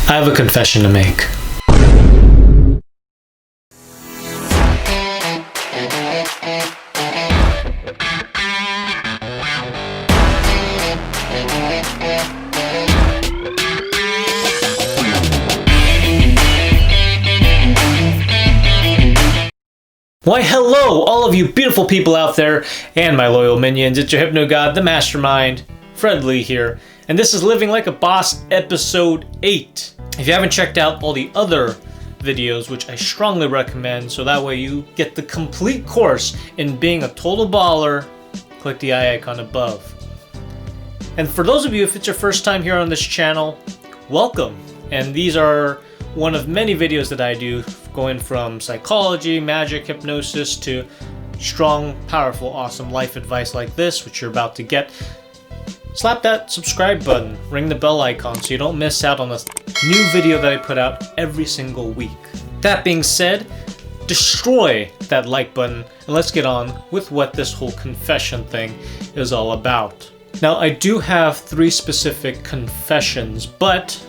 I have a confession to make. Why hello all of you beautiful people out there and my loyal minions. It's your Hypnogod, the Mastermind, Fred Lee here, and this is Living Like a Boss episode 8. If you haven't checked out all the other videos, which I strongly recommend, so that way you get the complete course in being a total baller, click the eye icon above. And for those of you, if it's your first time here on this channel, welcome. And these are one of many videos that I do, going from psychology, magic, hypnosis, to strong, powerful, awesome life advice like this, which you're about to get. Slap that subscribe button, ring the bell icon so you don't miss out on a new video that I put out every single week. That being said, destroy that like button and let's get on with what this whole confession thing is all about. Now, I do have 3 specific confessions, but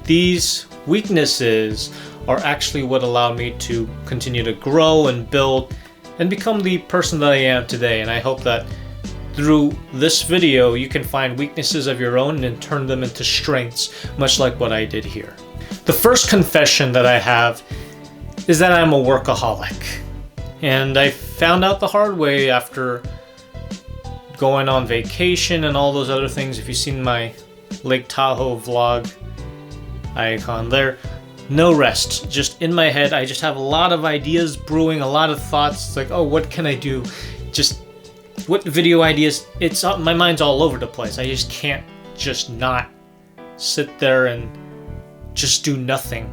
these weaknesses are actually what allowed me to continue to grow and build and become the person that I am today. And I hope that through this video you can find weaknesses of your own and turn them into strengths, much like what I did here. The first confession that I have is that I'm a workaholic. And I found out the hard way after going on vacation and all those other things. If you've seen my Lake Tahoe vlog icon there, no rest, just in my head. I just have a lot of ideas brewing, a lot of thoughts. It's like, oh, what can I do? Just what video ideas? My mind's all over the place. I just can't just not sit there and just do nothing.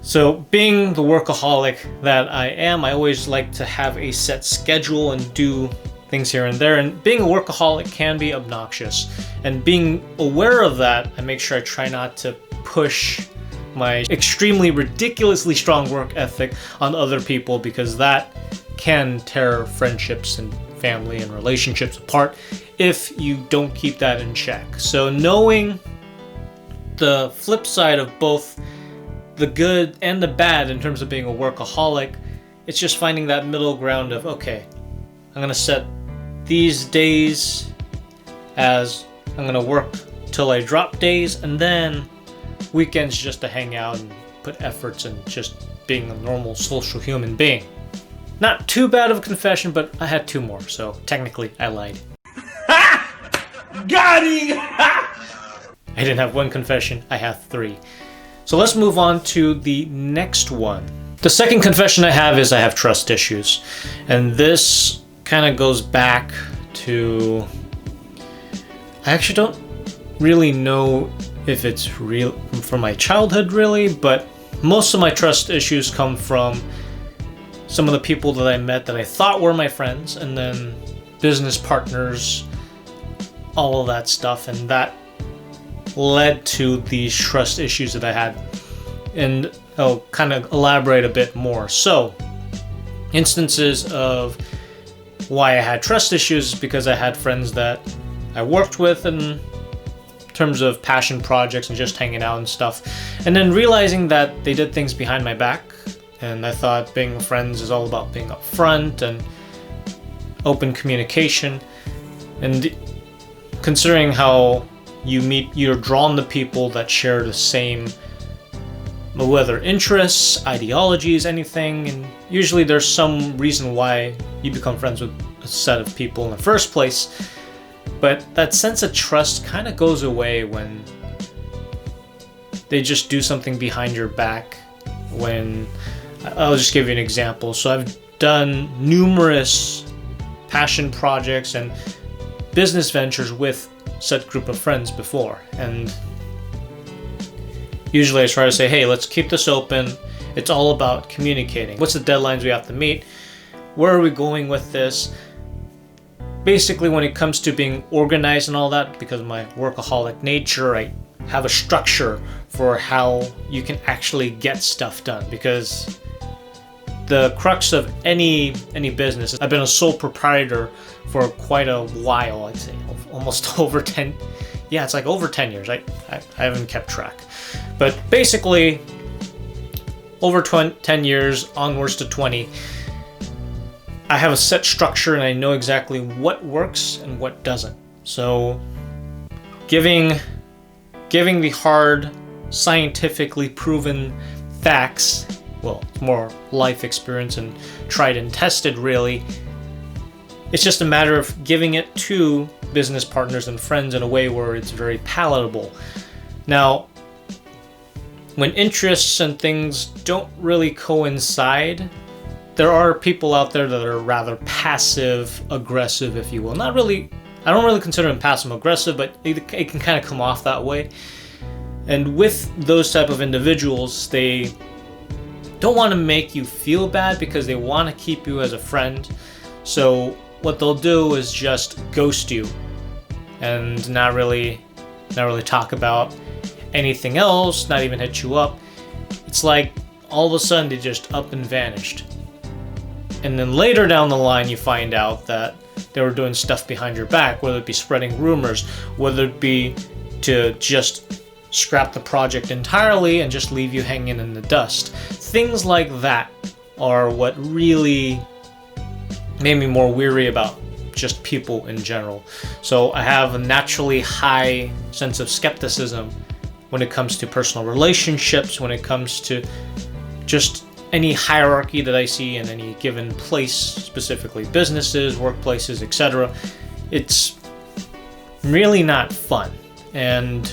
So being the workaholic that I am, I always like to have a set schedule and do things here and there. And being a workaholic can be obnoxious. And being aware of that, I make sure I try not to push my extremely ridiculously strong work ethic on other people, because that can tear friendships and family and relationships apart if you don't keep that in check. So knowing the flip side of both the good and the bad in terms of being a workaholic, it's just finding that middle ground of, okay, I'm gonna set these days as I'm gonna work till I drop days, and then weekends just to hang out and put efforts in just being a normal social human being. Not too bad of a confession, but I had 2 more, so technically I lied. Got him! I didn't have 1 confession, I have 3. So let's move on to the next one. The second confession I have is I have trust issues. And this kind of goes back to, I actually don't really know if it's real from my childhood really, but most of my trust issues come from some of the people that I met that I thought were my friends, and then business partners, all of that stuff, and that led to these trust issues that I had. And I'll kind of elaborate a bit more. So, instances of why I had trust issues is because I had friends that I worked with in terms of passion projects and just hanging out and stuff, and then realizing that they did things behind my back. And I thought being friends is all about being upfront and open communication. And considering how you're drawn to people that share the same, whether interests, ideologies, anything, and usually there's some reason why you become friends with a set of people in the first place. But that sense of trust kind of goes away when they just do something behind your back. When I'll just give you an example. So I've done numerous passion projects and business ventures with such group of friends before, and usually I try to say, hey, let's keep this open. It's all about communicating. What's the deadlines we have to meet? Where are we going with this? Basically, when it comes to being organized and all that, because of my workaholic nature, I have a structure for how you can actually get stuff done. Because the crux of any business, I've been a sole proprietor for quite a while, I'd say almost over 10 Yeah, it's like over 10 years. I haven't kept track. But basically, over 10 years, onwards to 20, I have a set structure and I know exactly what works and what doesn't. So giving the hard, scientifically proven facts, well, it's more life experience and tried and tested really. It's just a matter of giving it to business partners and friends in a way where it's very palatable. Now, when interests and things don't really coincide, there are people out there that are rather passive aggressive, if you will. Not really, I don't really consider them passive aggressive, but it can kind of come off that way. And with those type of individuals, they don't want to make you feel bad because they want to keep you as a friend. So what they'll do is just ghost you and not really talk about anything else, not even hit you up. It's like all of a sudden they just up and vanished. And then later down the line you find out that they were doing stuff behind your back, whether it be spreading rumors, whether it be to just scrap the project entirely and just leave you hanging in the dust. Things like that are what really made me more weary about just people in general. So I have a naturally high sense of skepticism when it comes to personal relationships, when it comes to just any hierarchy that I see in any given place, specifically businesses, workplaces, etc. It's really not fun. And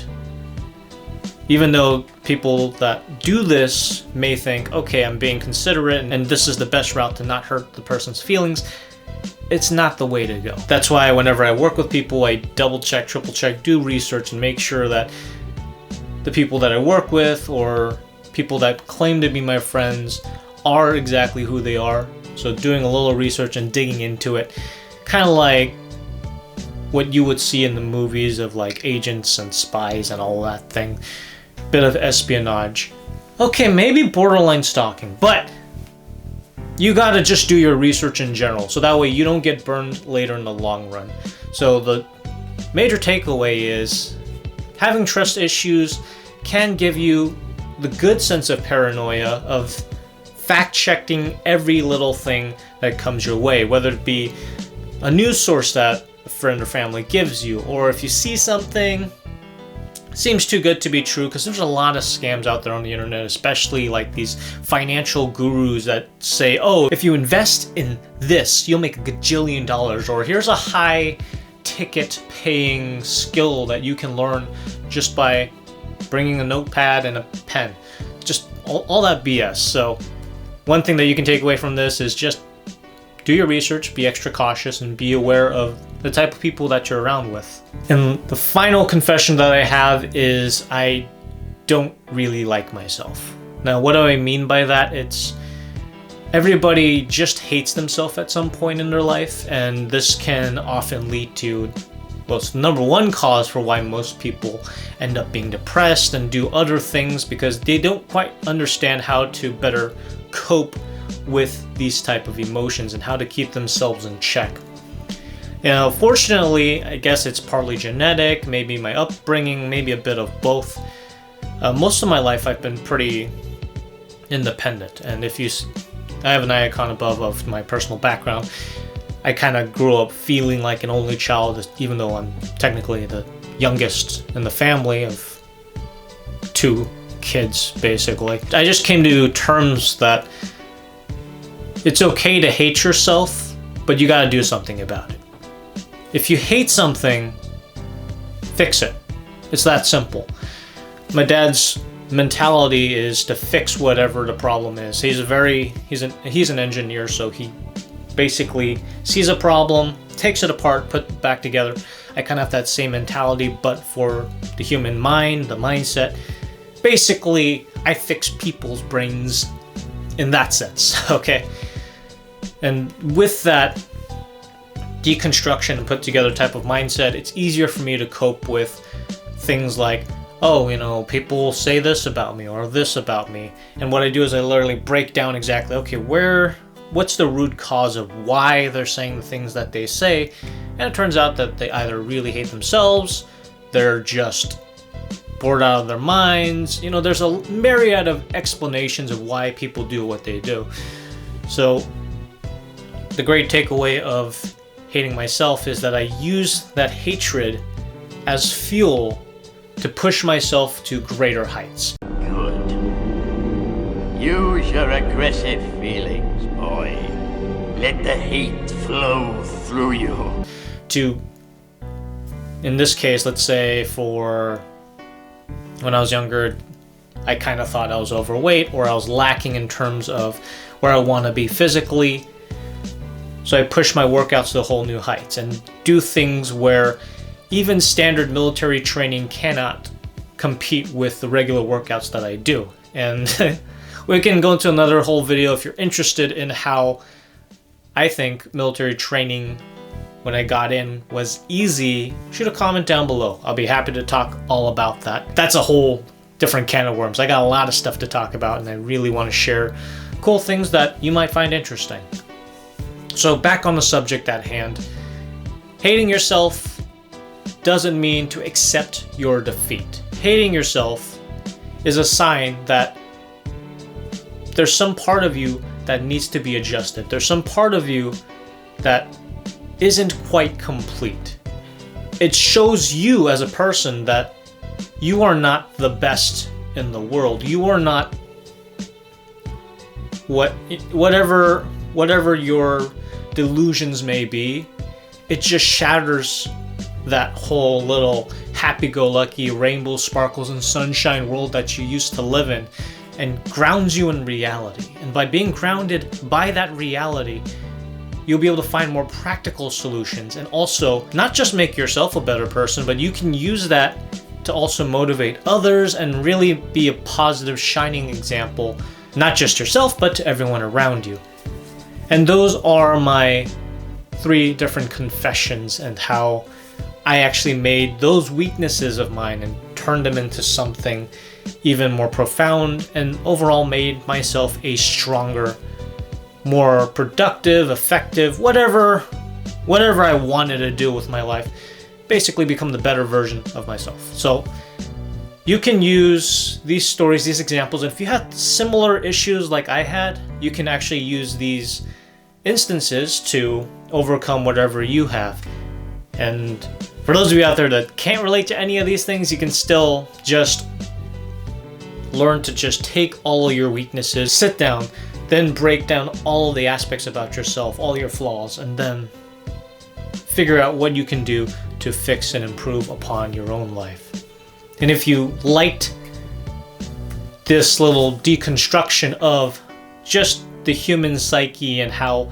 even though people that do this may think, okay, I'm being considerate and this is the best route to not hurt the person's feelings, it's not the way to go. That's why whenever I work with people, I double check, triple check, do research, and make sure that the people that I work with or people that claim to be my friends are exactly who they are. So doing a little research and digging into it, kind of like what you would see in the movies of like agents and spies and all that thing. Bit of espionage. Okay, maybe borderline stalking, but you gotta just do your research in general, so that way you don't get burned later in the long run. So the major takeaway is having trust issues can give you the good sense of paranoia of fact-checking every little thing that comes your way, whether it be a news source that a friend or family gives you, or if you see something seems too good to be true, because there's a lot of scams out there on the internet, especially like these financial gurus that say, oh, if you invest in this, you'll make $1 gajillion, or here's a high ticket paying skill that you can learn just by bringing a notepad and a pen. Just all that BS. So one thing that you can take away from this is just do your research, be extra cautious, and be aware of the type of people that you're around with. And the final confession that I have is I don't really like myself. Now, what do I mean by that? It's everybody just hates themselves at some point in their life, and this can often lead to, well, it's the number one cause for why most people end up being depressed and do other things, because they don't quite understand how to better cope with these type of emotions and how to keep themselves in check. You know, fortunately, I guess it's partly genetic, maybe my upbringing, maybe a bit of both. Most of my life I've been pretty independent, and if you I have an icon above of my personal background. I kind of grew up feeling like an only child, even though I'm technically the youngest in the family of 2 kids, basically. I just came to terms that it's okay to hate yourself, but you gotta do something about it. If you hate something, fix it. It's that simple. My dad's mentality is to fix whatever the problem is. He's an engineer, so he basically sees a problem, takes it apart, put it back together. I kind of have that same mentality, but for the human mind, the mindset. Basically, I fix people's brains in that sense, okay? And with that deconstruction and put together type of mindset, it's easier for me to cope with things like, oh, you know, people say this about me or this about me. And what I do is I literally break down exactly, okay, what's the root cause of why they're saying the things that they say. And it turns out that they either really hate themselves, they're just bored out of their minds. You know, there's a myriad of explanations of why people do what they do. So the great takeaway of hating myself is that I use that hatred as fuel to push myself to greater heights. Good. Use your aggressive feelings, boy. Let the hate flow through you. To, in this case, let's say for when I was younger, I kind of thought I was overweight or I was lacking in terms of where I want to be physically. So I push my workouts to whole new heights and do things where even standard military training cannot compete with the regular workouts that I do. And we can go into another whole video if you're interested in how I think military training when I got in was easy. Shoot a comment down below. I'll be happy to talk all about that. That's a whole different can of worms. I got a lot of stuff to talk about and I really want to share cool things that you might find interesting. So back on the subject at hand, hating yourself doesn't mean to accept your defeat. Hating yourself is a sign that there's some part of you that needs to be adjusted. There's some part of you that isn't quite complete. It shows you as a person that you are not the best in the world. You are not whatever your delusions may be. It just shatters that whole little happy-go-lucky rainbow sparkles and sunshine world that you used to live in and grounds you in reality. And by being grounded by that reality, you'll be able to find more practical solutions and also not just make yourself a better person, but you can use that to also motivate others and really be a positive, shining example, not just yourself, but to everyone around you. And those are my 3 different confessions and how I actually made those weaknesses of mine and turned them into something even more profound and overall made myself a stronger, more productive, effective, whatever I wanted to do with my life, basically become the better version of myself. So you can use these stories, these examples, and if you had similar issues like I had, you can actually use these instances to overcome whatever you have. And for those of you out there that can't relate to any of these things, you can still just learn to just take all of your weaknesses, sit down, then break down all of the aspects about yourself, all your flaws, and then figure out what you can do to fix and improve upon your own life. And if you liked this little deconstruction of just the human psyche and how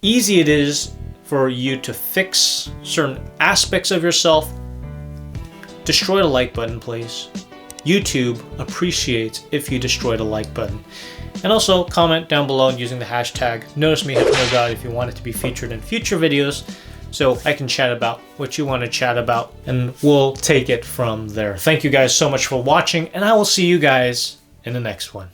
easy it is for you to fix certain aspects of yourself, destroy the like button, please. YouTube appreciates if you destroy the like button. And also comment down below using the hashtag #NoticeMeHypnoGod if you want it to be featured in future videos, so I can chat about what you want to chat about, and we'll take it from there. Thank you guys so much for watching, and I will see you guys in the next one.